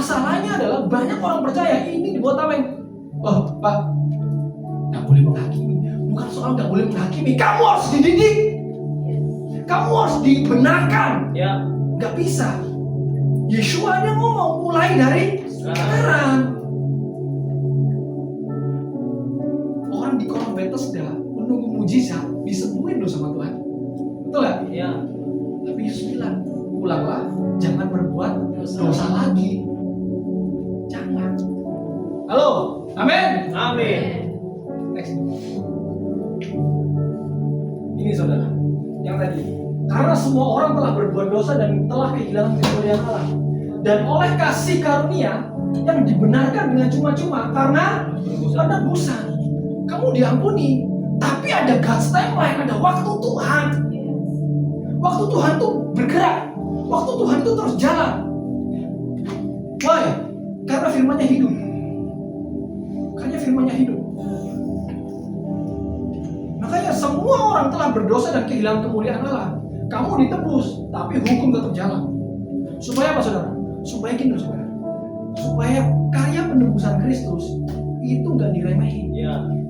Masalahnya adalah banyak orang percaya ini dibuat tameng. Oh Pak, nggak boleh menghakimi. Bukan soal nggak boleh menghakimi, kamu harus dididik, kamu harus dibenarkan. Ya. Nggak bisa. Yeshua nya ngomong mulai dari sekarang. Orang di kolam Bethesda menunggu mujizat disembuhin loh sama Tuhan. Betul nggak? Ya. Tapi Yesus bilang, pulanglah, jangan berbuat dosa lagi. Jangan. Halo, amin. Amin. Next. Ini saudara, yang tadi. Karena semua orang telah berbuat dosa dan telah kehilangan kemuliaan Allah. Dan oleh kasih karunia yang dibenarkan dengan cuma-cuma karena penebusan. Kamu diampuni, tapi ada God's timeline, ada waktu Tuhan. Waktu Tuhan tuh bergerak, waktu Tuhan tuh terus jalan. Why? Karena firman-Nya hidup. Makanya firman-Nya hidup. Makanya semua orang telah berdosa dan kehilangan kemuliaan Allah. Kamu ditebus, tapi hukum tetap jalan. Supaya apa saudara? Supaya gini saudara. Supaya karya penebusan Kristus itu nggak diremehin,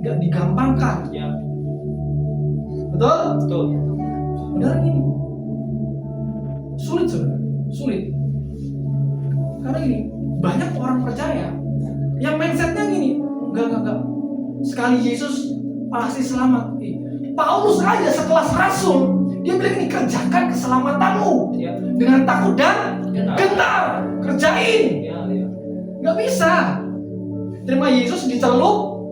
nggak digampangkan. Betul? Betul. Saudara gini, sulit saudara, sulit. Karena gini, banyak orang percaya yang mindsetnya gini, enggak. Sekali Yesus pasti selamat. Paulus aja sekelas rasul, dia bilang ini kerjakan keselamatanmu dengan takut dan gentar, kerjain. Nggak bisa. Terima Yesus dicelup,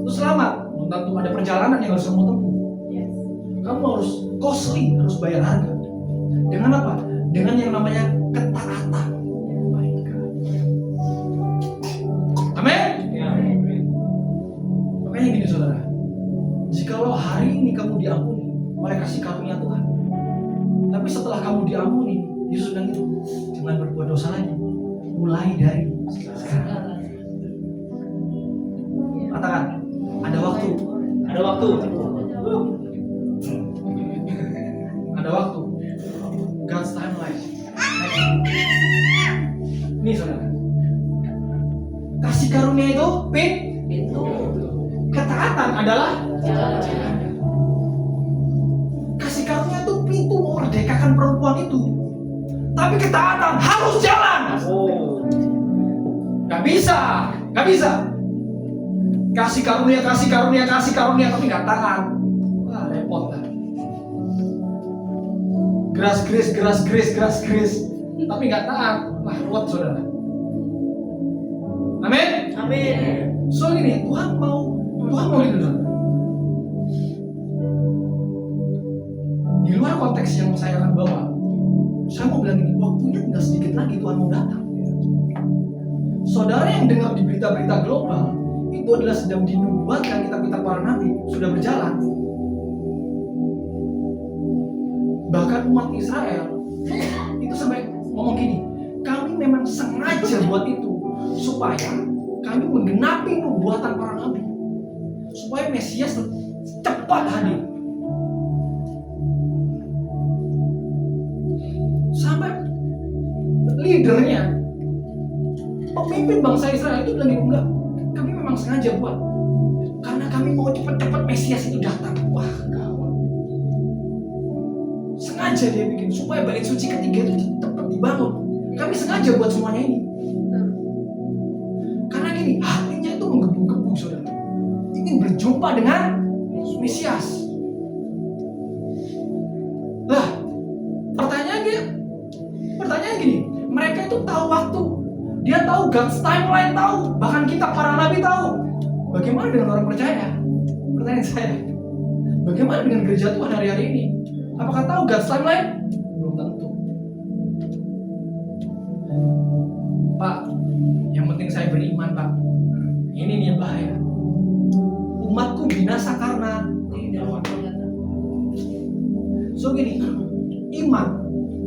terus selamat. Tentu ada perjalanan yang harus kamu tempuh. Kamu harus costly, harus bayar harga. Dengan apa? Dengan yang namanya ketaatan. Amin. Makanya gini saudara, jikalau hari ini kamu diampuni oleh kasih karunia Tuhan, tapi setelah kamu diampuni, Yesus bilang itu, jangan berbuat dosa lagi. Mulai dari sekarang. Katakan, ada waktu. Ada waktu. Ada waktu. God's timeline. Nih saudara, kasih karunia itu pintu. Ketaatan adalah jalan. Kasih karunia itu pintu memerdekakan perempuan itu. Tapi ketaatan harus jalan. Gak bisa. Kasih karunia tapi gak taat. Wah repot lah. Geras. Tapi gak taat. Wah ruwet saudara. Amin. So ini Tuhan mau gitu saudara. Di luar konteks yang saya akan bawa, saya mau bilang ini, waktunya tinggal sedikit lagi Tuhan mau datang. Saudara yang dengar di berita-berita global, itu adalah sedang dinubuatkan kitab-kitab para nabi sudah berjalan. Bahkan umat Israel itu sampai ngomong gini, kami memang sengaja buat itu supaya kami menggenapi nubuatan para nabi, supaya Mesias cepat hadir. Sampai leadernya, pemimpin bangsa Israel itu bilang enggak, kami memang sengaja buat karena kami mau cepat-cepat Mesias itu datang. Wah gawat. Sengaja dia bikin supaya bait suci ketiga itu cepat dibangun. Kami sengaja buat semuanya ini. Karena gini, hatinya itu menggebu-gebu saudara, ingin berjumpa dengan Mesias. Lah, pertanyaan gini, mereka itu tahu waktu, dia tahu God's timeline, tahu, bahkan kita para nabi tahu. Bagaimana dengan orang percaya? Pertanyaan saya, bagaimana dengan gereja Tuhan hari-hari ini? Apakah tahu God's timeline? Belum tentu. Pak, yang penting saya beriman Pak. Ini nih yang bahaya. Umatku binasa karena so gini, iman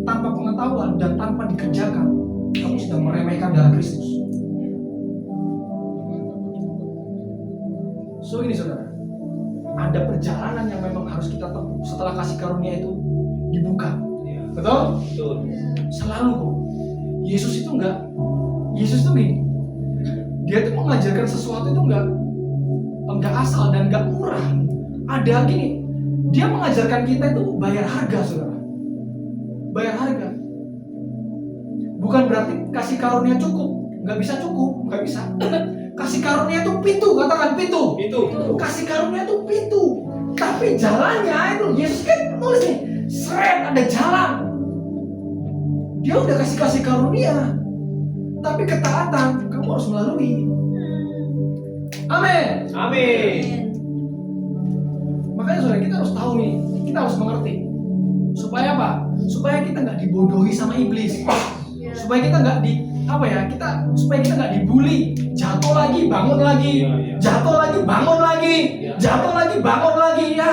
tanpa pengetahuan dan tanpa dikerjakan, kamu sedang meremehkan darah Kristus. So ini saudara, ada perjalanan yang memang harus kita tempuh setelah kasih karunia itu dibuka. Betul? Betul. Selalu kok. Yesus itu enggak Yesus tuh gini, dia tuh mengajarkan sesuatu itu enggak asal dan enggak murah. Ada gini, dia mengajarkan kita itu bayar harga, saudara. Bayar harga. Bukan berarti kasih karunia cukup, nggak bisa cukup, nggak bisa. Kasih karunia itu pintu, katakan pintu. Kasih karunia itu pintu. Tapi jalannya itu, Yesus kan nulis nih, seret ada jalan. Dia udah kasih karunia. Tapi ketaatan kamu harus melalui. Amin. Makanya saudara, kita harus tahu nih, kita harus mengerti. Supaya apa? Supaya kita nggak dibodohi sama iblis. Supaya kita nggak supaya kita nggak dibully. Jatuh lagi, bangun lagi. Jatuh lagi, bangun lagi. Jatuh lagi, bangun lagi. Ya.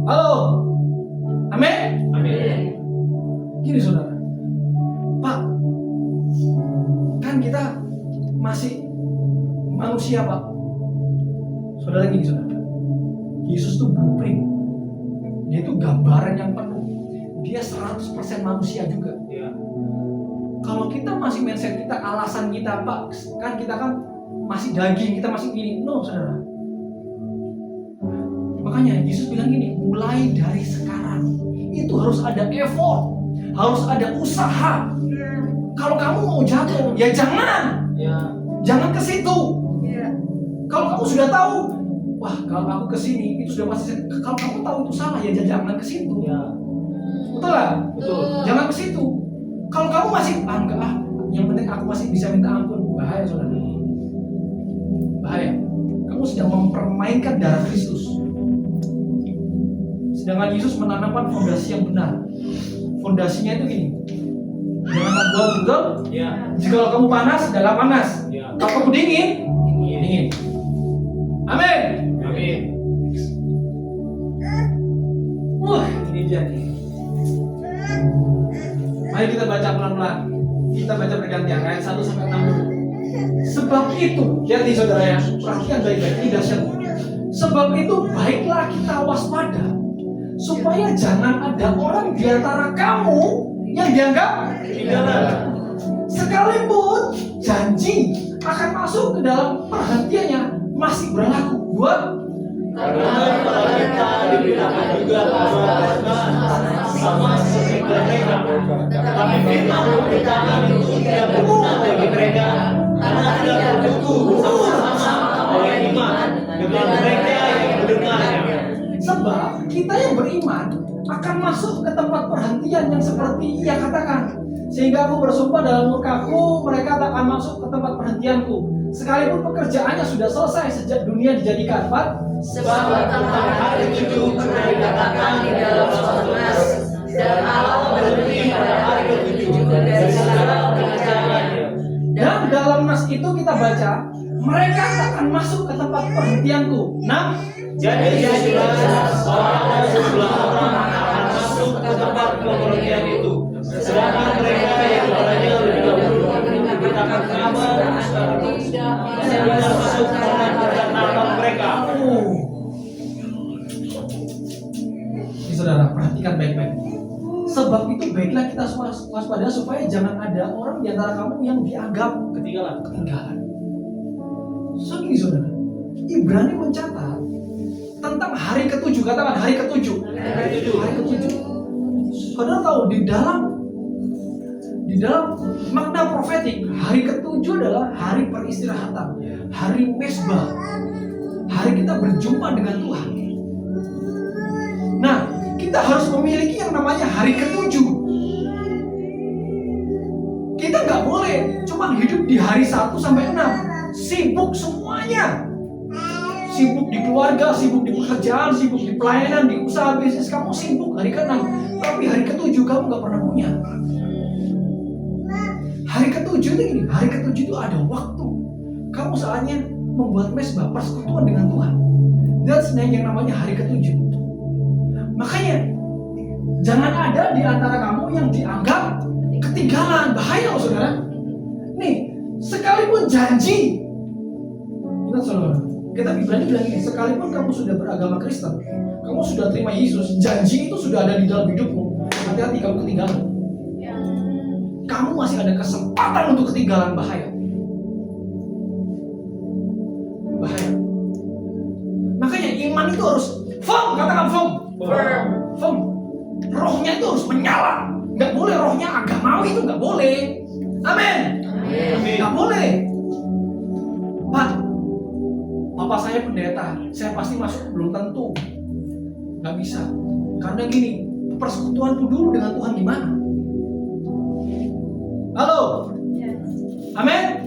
Halo. Amin. Gini saudara, Pak, kan kita masih manusia, Pak. Saudara, gini saudara, Yesus tuh blueprint. Dia tuh gambaran yang penuh. Dia 100% manusia juga. Kalau kita masih mindset kita, alasan kita, Pak, kan kita kan masih daging, kita masih gini. No, saudara. Makanya Yesus bilang gini, mulai dari sekarang itu harus ada effort, harus ada usaha. Kalau kamu mau jatuh, ya jangan ke situ. Kalau kamu sudah tahu, wah kalau aku ke sini itu sudah pasti. Kalau kamu tahu itu salah, ya jangan ke situ. Betul lah? Betul. Jangan ke situ. Kalau kamu masih enggak, yang penting aku masih bisa minta ampun, bahaya saudara. Bahaya. Kamu sedang mempermainkan darah Kristus. Sedangkan Yesus menanamkan fondasi yang benar. Fondasinya itu gini. Jangan buat betul. Jika kamu panas, adalah panas. Kalau kamu dingin. Amin. Ini jadi. Mari kita baca pelan-pelan. Kita baca bergantian ayat 1 sampai 6 dulu. Sebab itu, lihat nih saudara ya, perhatikan baik-baik, ini dahsyat. Sebab itu baiklah kita waspada, supaya jangan ada orang di antara kamu yang dianggap ketinggalan. Sekalipun janji akan masuk ke dalam perhentiannya masih berlaku buat karena kita diberitakan juga sama seperti mereka. Tetapi firman pemberitaan itu tidak berguna bagi mereka karena tidak terbentuk bersama-sama oleh iman dengan mereka yang mendengarnya. Sebab kita yang beriman akan masuk ke tempat perhentian yang seperti ia katakan. Sehingga aku bersumpah dalam murkaku, mereka tak akan masuk ke tempat perhentianku. Sekalipun pekerjaannya sudah selesai sejak dunia dijadikan. Sebab tentang hari itu pernah dikatakan di dalam suatu nas, dan Allah berhenti pada hari ketujuh dari segala pekerjaannya. Dan dalam nas itu kita baca, mereka tak akan masuk ke tempat perhentianku. Jadi jelas orang sebelah orang akan masuk ke tempat perhentian itu. Sedangkan mereka yang berada lebih dahulu diberitakan kabar tidak masuk karena kedatangan mereka. Ini saudara, perhatikan baik-baik. Sebab itu baiklah kita waspada supaya jangan ada orang di antara kamu yang dianggap ketinggalan. So gini saudara, Ibrani mencatat tentang hari ketujuh. Katakan hari ketujuh. Hari ketujuh. Saudara tahu di dalam makna profetik, hari ketujuh adalah hari peristirahatan, hari mesbah, hari kita berjumpa dengan Tuhan. Nah, kita harus memiliki yang namanya hari ketujuh. Kita nggak boleh cuma hidup di hari 1 sampai 6, sibuk semuanya. Sibuk di keluarga, sibuk di pekerjaan, sibuk di pelayanan, di usaha bisnis kamu sibuk hari ke-6, tapi hari ke-7 kamu nggak pernah punya. Hari ke-7 itu gini, hari ke-7 itu ada waktu. Kamu saatnya membuat mesbah, persekutuan dengan Tuhan. That's yang namanya hari ke-7. Makanya jangan ada di antara kamu yang dianggap ketinggalan. Bahaya loh saudara. Nih, sekalipun janji. Ingat saudara, kita Ibrani bilang ini, sekalipun kamu sudah beragama Kristen, kamu sudah terima Yesus, janji itu sudah ada di dalam hidupmu. Hati-hati kamu ketinggalan. kamu masih ada kesempatan untuk ketinggalan. Bahaya. Bahaya. Makanya iman itu harus firm, katakan firm. Firm. Rohnya itu harus menyala. Nggak boleh rohnya agamawi, itu nggak boleh. Amin. Nggak boleh. Pak, bapak saya pendeta, saya pasti masuk, belum tentu. Nggak bisa. Karena gini, persekutuanku dulu dengan Tuhan gimana? Halo? Amin.